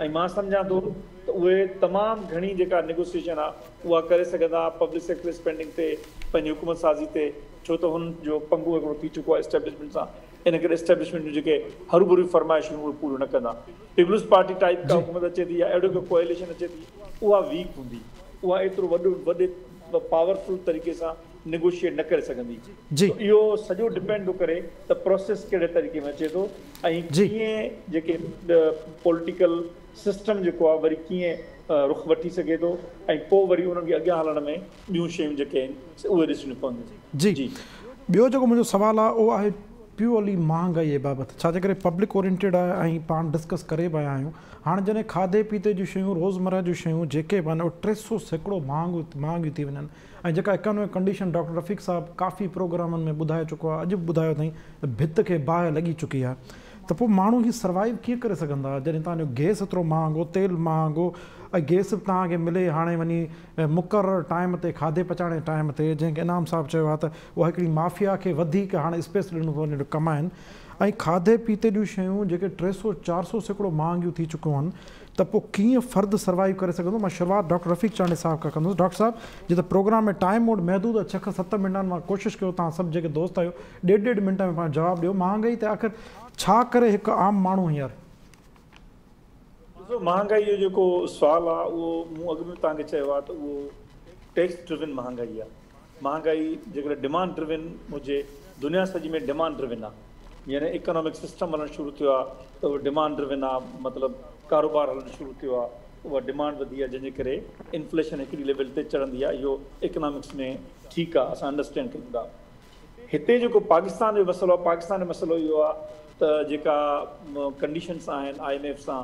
ऐं मां सम्झां थो त उहे तमामु घणी जेका नेगोसिएशन आहे उहा करे सघंदा पब्लिक सेक्टर स्पेंडिंग ते पंहिंजी हुकूमत साज़ी ते छो त हुन जो पंगु हिकिड़ो थी चुको आहे एस्टेब्लिशमेंट सां इन करे एस्टेब्लिशमेंट जूं जेके हरूभरू फरमाइशूं उहे पूरियूं न कंदा पीपल्स पार्टी टाइप का हुकूमत अचे थी या अहिड़ो को कोएलिशन अचे थी उहा वीक हूंदी उहा एतिरो वॾे पावरफुल तरीक़े सां नेगोशिएट न करे सघंदी इहो सॼो डिपेंड थो करे त प्रोसेस कहिड़े तरीक़े में अचे थो ऐं कीअं जेके पॉलिटिकल सिस्टम जेको आहे वरी कीअं रुख वठी सघे थो ऐं पोइ वरी उन्हनि खे अॻियां हलण में ॿियूं शयूं जेके आहिनि उहे ॾिसणियूं पवंदियूं जी ॿियो जेको मुंहिंजो सुवालु आहे उहो आहे प्योरली महांगाई जे बाबति छा जे करे पब्लिक ओरिएंटेड आहे ऐं पाण डिस्कस करे पिया आहियूं हाणे जॾहिं खाधे पीते जूं शयूं रोज़मर्रा जूं शयूं जेके बि आहिनि उहे 300 सैकड़ो महांगियूं थी वञनि ऐं जेका इकोनॉमिक कंडीशन डॉक्टर रफ़ीक साहिबु काफ़ी प्रोग्रामनि में ॿुधाए चुको आहे अॼु बि ॿुधायो अथई त भित खे बाहि लॻी चुकी आहे त पोइ माण्हू हीउ सर्वाइव कीअं करे सघंदा जॾहिं तव्हांजो गैस एतिरो महांगो तेल महांगो ऐं गैस बि तव्हांखे मिले हाणे वञी मुक़ररु टाइम ते खाधे पचाइण जे टाइम ते जंहिंखे इनाम साहिबु चयो आहे त उहा हिकिड़ी माफ़िया खे वधीक हाणे स्पेस ॾिनो थो वञे कमाइनि ऐं खाधे पीते जूं शयूं जेके 300-400 सैकड़ो महांगियूं थी चुकियूं आहिनि त पोइ कीअं फ़र्द सर्वाइव करे सघंदो मां शुरूआति डॉक्टर रफ़ीक चांडे साहिब खां कंदुसि डॉक्टर साहिबु जीअं त प्रोग्राम में टाइम मोड महदूद आहे 6 खां 7 मिंटनि मां कोशिशि कयो तव्हां सभु जेके दोस्त आहियो 1.5 मिंट में पाण जवाबु ॾियो महांगाई ते आख़िर छा करे हिकु आम माण्हू हींअर ॾिसो महांगाई जो जेको सुवालु आहे उहो मूं अॻु में तव्हांखे चयो आहे त उहो टैक्स ड्रिवन महांगाई आहे महांगाई जेकॾहिं डिमांड ड्रिवन हुजे दुनिया सॼी में डिमांड ड्रिवन आहे यानी इकोनॉमिक सिस्टम हलणु शुरू थियो आहे त उहो डिमांड ड्रिवन आहे मतिलबु कारोबार हलणु शुरू थियो आहे उहा डिमांड वधी आहे जंहिंजे करे इन्फ्लेशन हिकिड़ी लेवल ते चढ़ंदी आहे इहो इकोनॉमिक्स में ठीकु आहे असां अंडरस्टैंड कयूं था हिते जेको पाकिस्तान जो मसइलो आहे पाकिस्तान जो मसइलो इहो आहे त जेका कंडीशन्स आहिनि IMF सां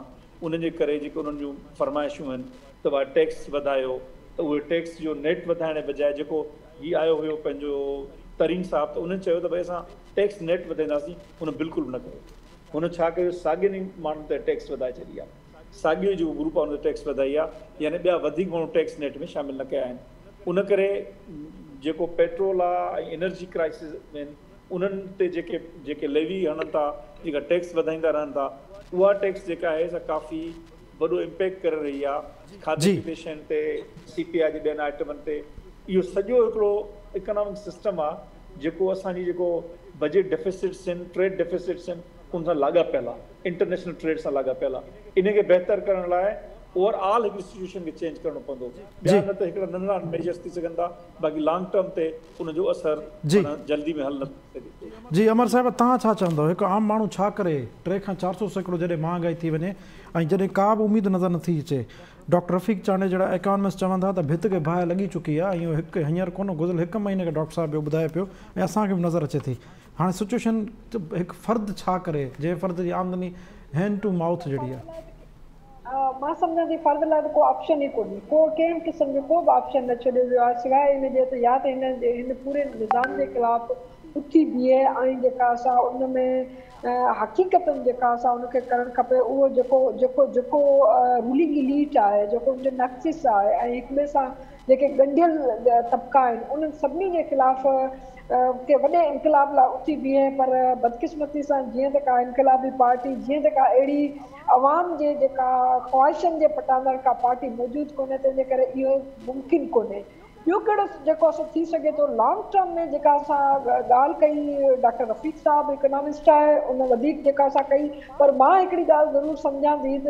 उन्हनि जे करे जेके उन्हनि जूं फरमाइशूं आहिनि त उहा टैक्स वधायो त उहे टैक्स जो नेट वधाइण जे बजाए जेको हीउ आयो हुयो पंहिंजो तरीन साहिबु त उन्हनि चयो त भई असां टैक्स नेट वधाईंदासीं हुन बिल्कुलु बि न कयो हुन छा कयो साॻियुनि माण्हुनि ते टैक्स वधाए छॾी आहे साॻियो जेको ग्रुप आहे हुन ते टैक्स वधाई आहे यानी ॿिया वधीक माण्हू टैक्स नेट में शामिलु न कया आहिनि उन करे जेको पेट्रोल आहे ऐं एनर्जी क्राइसिस आहिनि उन्हनि ते जेके लेवी हणनि था जेका टैक्स वधाईंदा रहनि था उहा टैक्स जेका आहे सा काफ़ी वॾो इम्पैक्ट करे रही आहे खाधे पीते शयुनि ते CPI जे ॿियनि आइटमनि ते इहो सॼो हिकिड़ो इकोनॉमिक सिस्टम आहे जेको असांजी जेको बजट डेफिसिट्स आहिनि ट्रेड डेफिसिट्स आहिनि उन सां लाॻापियल आहे इंटरनेशनल ट्रेड सां लाॻापियल आहे इनखे बहितर करण लाइ ओवरऑल हिकु इंस्टीट्यूशन खे चेंज करणो पवंदो ॿिया न त हिकिड़ा नंढा मेजर्स थी सघनि था बाक़ी लॉन्ग टर्म ते उनजो असर जल्दी में हल न थी सघे जी अमर साहिब तव्हां छा चवंदव हिकु आम माण्हू छा करे 300 खां 400 सैकड़ो जॾहिं महांगाई थी वञे ऐं जॾहिं का बि उमेद नज़र नथी अचे डॉक्टर रफ़ीक चांडे जहिड़ा इकोनॉमिस्ट चवनि था त भित खे बाहि लॻी चुकी आहे इहो हिकु हींअर कोन गुज़िरियल 1 महीने खां डॉक्टर साहिबु ॿुधाए पियो ऐं असांखे बि नज़र अचे थी हाणे सिचुएशन हिकु फ़र्द छा करे जंहिं फ़र्द जी आमदनी हैंड टू माउथ जहिड़ी आहे मां सम्झां थी फ़र्द लाइ त को ऑप्शन ई कोन्हे को कंहिं क़िस्म जो को बि ऑप्शन न छॾियो वियो आहे सवाइ इन जे त या त हिन पूरे निज़ाम जे ख़िलाफ़ु उथी बीहे ऐं जेका असां उन में हक़ीक़तनि जेका असां उनखे करणु खपे उहो जेको रूलिंग इलीट आहे जेको उनजो नक्सिस आहे ऐं हिक ॿिए सां जेके ॻंढियल तबिका आहिनि उन्हनि सभिनी जे ख़िलाफ़ु के वॾे इनकलाब लाइ उथी बीहे पर बदकिस्मती सां जीअं त का इनकलाबी पार्टी जीअं त का अहिड़ी अवाम जे जेका ख़्वाहिशनि जे पटांदड़ का पार्टी मौजूदु कोन्हे तंहिंजे करे इहो मुमकिन कोन्हे ॿियो कहिड़ो जेको असां थी सघे थो लॉन्ग टर्म में जेका असां ॻाल्हि कई डॉक्टर रफ़ीक साहिबु इकोनॉमिस्ट आहे उन वधीक जेका असां कई पर मां हिकिड़ी ॻाल्हि ज़रूरु सम्झां थी त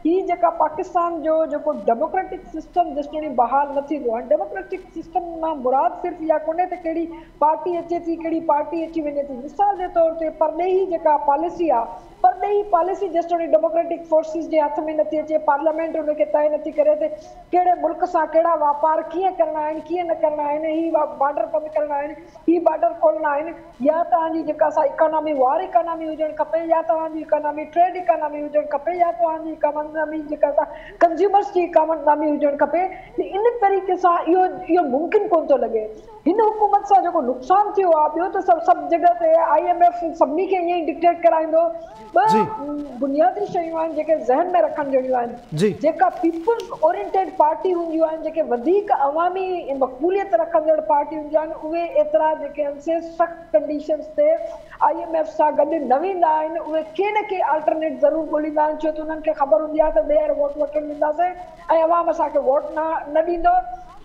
ही जेका पाकिस्तान जो जेको डेमोक्रेटिक सिस्टम जेसिताईं बहाल न थींदो आहे। डेमोक्रेटिक सिस्टम मां मुराद सिर्फ़ इहा कोन्हे त कहिड़ी पार्टी अचे थी कहिड़ी पार्टी अची वञे थी। मिसाल जे तौर ते परॾेही जेका पॉलिसी आहे, परॾेही पॉलिसी जेसिताईं डेमोक्रेटिक फोर्सिस जे हथ में नथी अचे, पार्लियामेंट उनखे तय नथी करे त कहिड़े मुल्क सां कहिड़ा वापार कीअं करणा आहिनि कीअं न करणा आहिनि, ही बॉर्डर बंदि करणा आहिनि, ही बॉर्डर खोलणा आहिनि, या तव्हांजी जेका असां इकोनॉमी वॉर इकोनॉमी हुजणु खपे, या तव्हांजी इकोनॉमी ट्रेड इकोनॉमी हुजणु खपे, या तव्हांजी इकोनॉमी जेका कंज्यूमर्स जी इकोनॉमी हुजणु खपे। इन तरीक़े सां इहो मुमकिन कोन थो लॻे। हिन हुकूमत सां जेको नुक़सानु थियो आहे, ॿियो त सभु जॻह ते IMF सभिनी खे ईअं ई डिक्टेट कराईंदो। ॿ बुनियादी शयूं आहिनि जेके ज़हन में रखण जहिड़ियूं आहिनि। जेका पीपुल्स ओरिएंटेड पार्टी हूंदियूं आहिनि, जेके वधीक अवामी मक़बूलियत रखंदड़ पार्टी हूंदियूं आहिनि, उहे एतिरा जेके आहिनि सख़्तु कंडीशन्स ते IMF सां गॾु न वेंदा आहिनि। उहे के न के अल्टरनेट ज़रूरु ॻोल्हींदा आहिनि, छो त उन्हनि खे ख़बर हूंदी आहे त ॿीहर वोट वठणु ॾींदासीं ऐं अवाम असांखे वोट न ॾींदो।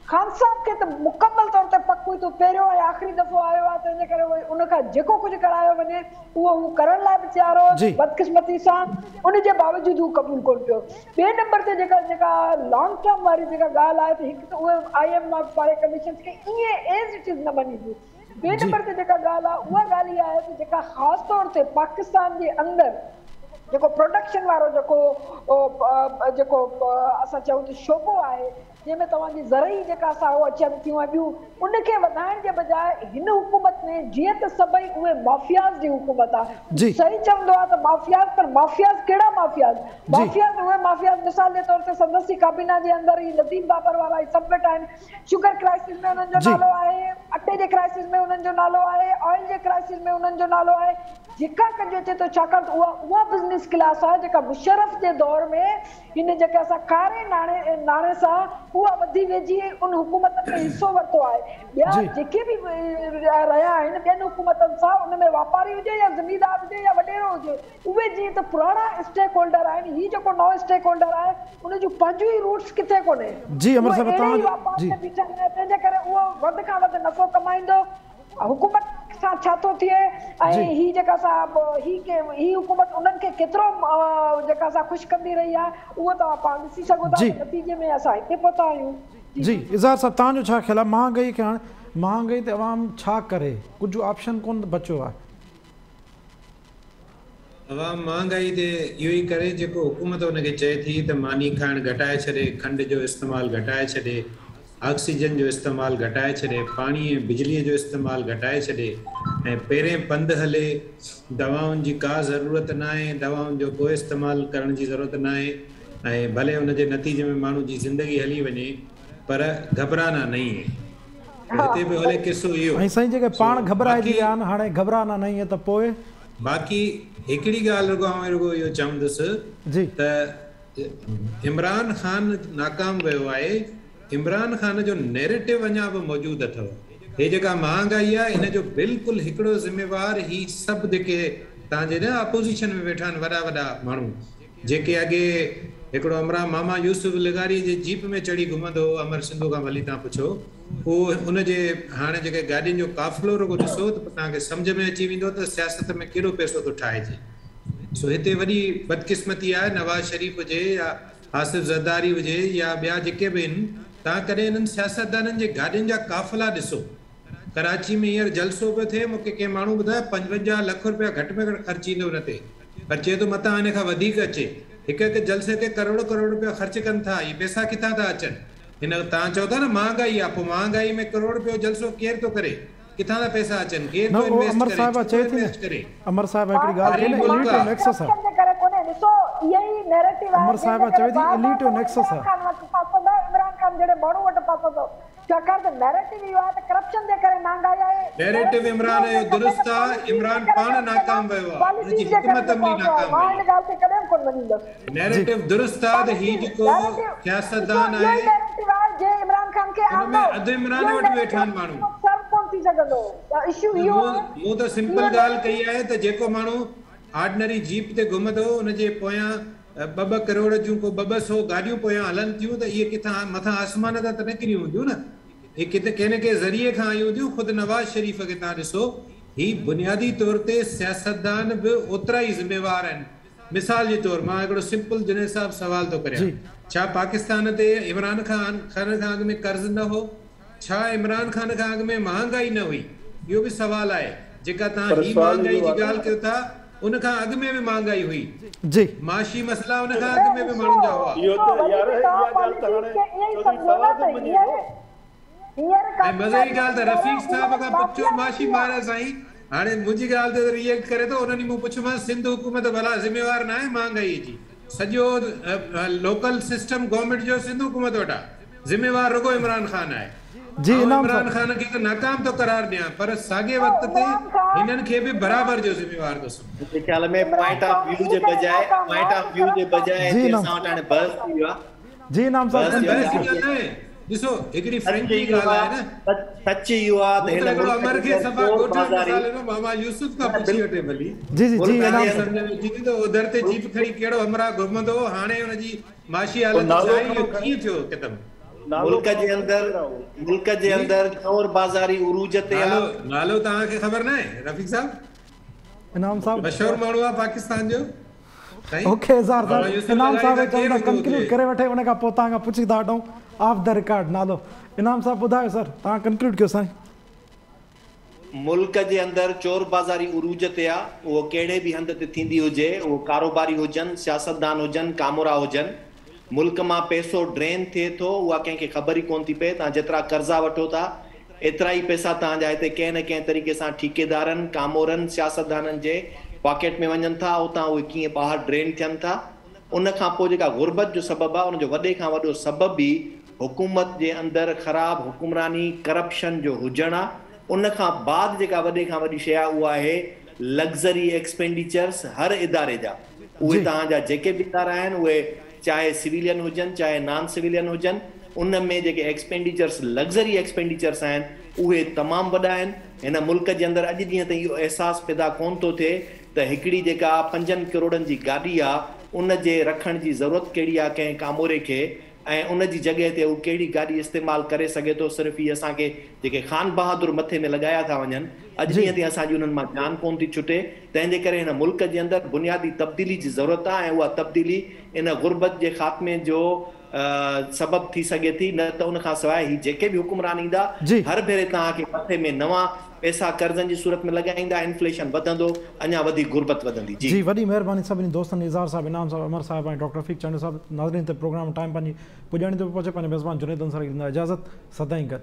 ख़ान साहब खे त मुकमल तौर ते पक हुई त पहिरियों ऐं आख़िरी दफ़ो आयो आहे, तंहिंजे करे उनखां जेको कुझु करायो वञे उहो हू करण लाइ बि तयार हो, बदकिस्मती सां उनजे बावजूदि हू क़बूल कोन पियो। ॿिए नंबर ते जेका लॉन्ग टर्म वारी जेका ॻाल्हि आहे त हिकु त उहे IMF वारे कंडीशन्स खे ईअं एज़ इट इज़ न मञींदियूं। ॿिए नंबर ते जेका ॻाल्हि आहे उहा ॻाल्हि इहा आहे त जेका ख़ासि तौर ते पाकिस्तान जे अंदरि जेको प्रोडक्शन वारो जेको असां चऊं त शोबो आहे, जंहिंमें तव्हांजी ज़रई जेका असां अचनि थियूं ॿियूं, उनखे वधाइण जे बजाए हिन हुकूमत में जीअं त सभई उहे माफ़ियाज़ जी हुकूमत आहे। सही चवंदो आहे त माफ़ियाज़, पर माफ़ियाज़ कहिड़ा माफ़ियाज़? माफ़ियाज़ उहे माफ़ियाज़ मिसाल जे तौर ते संदसी काबीना जे अंदरि ई लतीफ़ बाबर वारा ई सभु वेठा आहिनि। शुगर क्राइसिस में उन्हनि जो नालो आहे, अटे जे क्राइसिस में उन्हनि जो नालो आहे, ऑयल जे क्राइसिस में उन्हनि जो नालो आहे। जेका कजे अचे थो, छाकाणि त उहा बिज़नेस क्लास आहे जेका मुशर्रफ जे दौर में हिन जेके असां कारे नाणे सां उहा वधी वेझी उन हुकूमत में हिसो वरितो आहे। ॿिया जेके बि रहिया आहिनि ॿियनि हुकूमतनि सां, उन में वापारी हुजे या ज़मींदार हुजे या वॾेरो हुजे, उहे जीअं त पुराणा स्टेक होल्डर आहिनि, ही जेको नओं स्टेक होल्डर आहे उन जूं पंहिंजूं ई रूट्स किथे कोन्हे। तंहिंजे करे उहो वधि खां वधि नफ़ो कमाईंदो। हुकूमत सां छा थो थिए ऐं ही जेका ही हुकूमत उन्हनि खे केतिरो जेका असां ख़ुशि कंदी रही आहे, उहो तव्हां पाण ॾिसी सघो था। नतीजे में असां हिते पहुता आहियूं। जी इज़हार साहब, तव्हांजो छा ख़्यालु आहे? महांगाई खे हाणे महांगाई ते अवाम छा करे? कुझु ऑप्शन कोन बचियो आहे। अवाम महांगाई ते इहो ई करे जेको हुकूमत उनखे चए थी त मानी खाइण घटाए छॾे, खंड जो इस्तेमालु घटाए छॾे, ऑक्सीजन जो इस्तेमालु घटाए छॾे, पाणी ऐं बिजलीअ जो इस्तेमालु घटाए छॾे, ऐं पहिरें पंधु हले, दवाउनि जी का ज़रूरत न आहे, दवाउनि जो कोई इस्तेमालु करण जी ज़रूरत न आहे, ऐं भले हुनजे नतीजे में माण्हू जी ज़िंदगी हली वञे, पर घबराना नहीं है। हिते बि हले किसो इहो। ऐं साईं जेके पाण घबराइजी विया आहिनि, हाणे घबराना नहीं है त पोइ बाक़ी हिकिड़ी ॻाल्हि रुगो इहो चवंदुसि त इमरान ख़ान नाकाम वियो आहे। इमरान ख़ान जो नैरेटिव अञा बि मौजूदु अथव। हे जेका महांगाई आहे इन जो बिल्कुलु हिकिड़ो ज़िम्मेवार ही सभु जेके तव्हांजे न अपोज़िशन में वेठा आहिनि वॾा वॾा माण्हू, जेके अॻे हिकिड़ो इमरान मामा यूसुफ लिगारी जे जीप में चढ़ी घुमंदो हो, अमर सिंधु खां भली तव्हां पुछो, उहो उनजे हाणे जेके गाॾियुनि जो काफ़िलो रुगो ॾिसो त तव्हांखे सम्झ में अची वेंदो त सियासत में कहिड़ो पैसो थो ठाहिजे। सो हिते वॾी बदकिस्मती आहे। नवाज़ शरीफ़ हुजे या आसिफ ज़रदारी हुजे या ॿिया जेके बि आहिनि, तव्हां कॾहिं हिननि सियासतदाननि जे गाॾियुनि जा काफ़िला ॾिसो। कराची में हींअर जलसो पियो थिए, मूंखे कंहिं माण्हू ॿुधायो 55 लख रुपया घटि में घटि ख़र्चु ईंदो हुन ते, पर चए थो मथां हिन खां वधीक अचे। हिकु हिकु जलसे ते करोड़ रुपया ख़र्चु कनि था। इहे पैसा किथां था अचनि? हिन तव्हां चओ था न महांगाई आहे, पोइ महांगाई में करोड़ रुपयो जलसो केरु थो करे? किथां था पैसा अचनि? केरु थो इन्वेस्ट करे? अमर साहिब हिकिड़ी ॻाल्हि एलीट ऐं नेक्सस आहे। अमर साहिब चवे थी एलीट ऐं नेक्सस आहे। इमरान खान जहिड़े माण्हू वटि पासो अथव, छाकाणि त नैरेटिव इहो आहे त करप्शन जे करे महांगाई आहे। नैरेटिव इमरान जो दुरुस्त आहे, इमरान पाण नाकाम वियो आहे, हुनजी हुकूमत में नाकाम आहे। इन ॻाल्हि खे कॾहिं कोन मञींदसि। नैरेटिव दुरुस्त आहे त ही जेको सियासतदान आहे, नैरेटिव आहे जे इमरान खान खे हुनमें अधु इमरान वटि वेठा आहिनि माण्हू। सर कोन थी सघंदो। इशू इहो मूं त सिंपल ॻाल्हि कई आहे त जेको माण्हू ऑर्डिनरी जीप ते घुमंदो, हुनजे पोयां 2 करोड़ जूं को 200 गाॾियूं पोयां हलनि थियूं, त इहे किथां मथां आसमान तां त न किरी हूंदियूं न। हे किथे कंहिं न कंहिं ज़रिए खां आई हूंदियूं। ख़ुदि नवाज़ शरीफ़ खे तव्हां ॾिसो, ही बुनियादी तौर ते सियासतदान बि ओतिरा ई ज़िम्मेवार आहिनि मिसाल जे तौर मां हिकिड़ो सिंपल जुनेद साहब सवाल थो करियां, छा पाकिस्तान ते इमरान खान खां अॻु में कर्ज़ न हो? छा इमरान खान खां अॻु में महांगाई न हुई? इहो बि सवाल आहे। जेका तव्हां ही महांगाई जी ॻाल्हि कयो था, उन खां अॻु में बि महांगाई हुई जी, माशी मसला उन खां अॻु में बि माण्हुनि जा हुआ। ऐं मज़े जी ॻाल्हि त रफ़ीक साहब खां पुछो माशी मारे साईं, हाणे मुंहिंजी ॻाल्हि ते रिएक्ट करे थो, उन्हनि मूं पुछोमांसि सिंध हुकूमत भला ज़िम्मेवार न आहे महांगाई जी? सॼो लोकल सिस्टम गवर्नमेंट जो सिंध हुकूमत वटि आहे, ज़िम्मेवार रुगो इमरान खान आहे जी। इमरान खान खे त नाकाम तो करार ॾियां, पर साॻे वक़्त ते हिननि खे बि बराबर जो ज़िम्मेवार थो सम्झां। मुंहिंजे ख़्याल में पॉइंट ऑफ व्यू जे बजाए असां वटि हाणे बहस थी वियो आहे जी। नाम साहब ॾिसो हिकिड़ी फ्रेंकली ॻाल्हि आहे न, सच इहो आहे त हिन मुल्क अमर खे सफ़ा कोठे मसाले नो मामा यूसुफ का पुछी वठे भली जी जी जी जी तो उधर ते जीप खड़ी केड़ो हमरा घुमंदो, हाणे उन जी माशी हालत छा आहे, इहो कीअं थियो हिकदम? मुल्क जे अंदर चोर बाज़ारी उरूज ते नालो तव्हां खे ख़बर न आहे? रफ़ीक साहब, इनाम साहब मशहूर माण्हू आहे पाकिस्तान जो। ओके इनाम साहब चवंदा कंक्लूड करे वठे, उन खां पोइ तव्हां खां पुछी था वठूं ऑफ द रिकॉर्ड नालो। इनाम साहब ॿुधायो सर, तव्हां कंक्लूड कयो साईं। मुल्क जे अंदर चोर बाज़ारी उरूज ते आहे, उहो कहिड़े बि हंध ते थींदी हुजे, उहो कारोबारी हुजनि, सियासतदान हुजनि, कामोरा हुजनि, मुल्क मां पैसो ड्रेन थिए थो, उहा कंहिंखे ख़बर ई कोन थी पए। तव्हां जेतिरा कर्ज़ा वठो था, एतिरा ई पैसा तव्हांजा हिते कंहिं न कंहिं तरीक़े सां ठेकेदारनि, कामोरनि, सियासतदाननि जे पॉकेट में वञनि था, उतां उहे कीअं ॿाहिरि ड्रेन थियनि था। उन खां पोइ जेका गुरबत जो सबबु आहे, उनजो वॾे खां वॾो सबबु बि हुकूमत जे अंदरि ख़राब हुकुमरानी, करप्शन जो हुजणु आहे। उन खां बाद जेका वॾे खां वॾी शइ आहे, उहा आहे लग्ज़री एक्सपेंडिचर्स हर इदारे जा। उहे तव्हांजा जेके बि इदारा आहिनि, उहे चाहे सिविलियन हुजनि चाहे नॉन सिविलियन हुजनि, उन में जेके एक्सपेंडिचर्स लग्ज़री एक्सपेंडिचर्स आहिनि, उहे तमामु वॾा आहिनि। हिन मुल्क जे अंदरि अॼु ॾींहं ताईं इहो अहसासु पैदा कोन थो थिए त हिकिड़ी जेका 5 करोड़नि जी गाॾी आहे, उन जे रखण जी ज़रूरत कहिड़ी आहे कंहिं कामोरे खे, ऐं उन जी जॻह ते उहो कहिड़ी गाॾी इस्तेमालु करे सघे थो। सिर्फ़ु इहे असांखे जेके ख़ान बहादुर मथे में लॻाया था वञनि, अॼु ॾींहं ते असांजी उन्हनि मां जान कोन थी छुटे। तंहिंजे करे हिन मुल्क जे अंदरि बुनियादी तब्दीली जी ज़रूरत आहे, ऐं उहा तब्दीली इन गुरबत जे ख़ात्मे जो सबबु थी सघे थी। न त उन खां सवाइ ही जेके बि हुकुमरान ईंदा, हर भेरे तव्हांखे मथे में नवां पैसा कर्ज़नि जी सूरत में लॻाईंदा, इन्फ्लेशन वधंदो, अञा वधीक गुरबत वधंदी। जी वॾी महिरबानी सभिनी दोस्तनि, इज़हार साहब, इनाम साहब, अमर साहब ऐं डॉक्टर रफ़ीक चांडू साहब। नाज़रीन, ते प्रोग्राम टाइम पंहिंजी पुॼाणी थो पहुचे। पंहिंजे मेज़बान जुनैद अंसारी ॾींदा इजाज़त। सदाईं गॾु।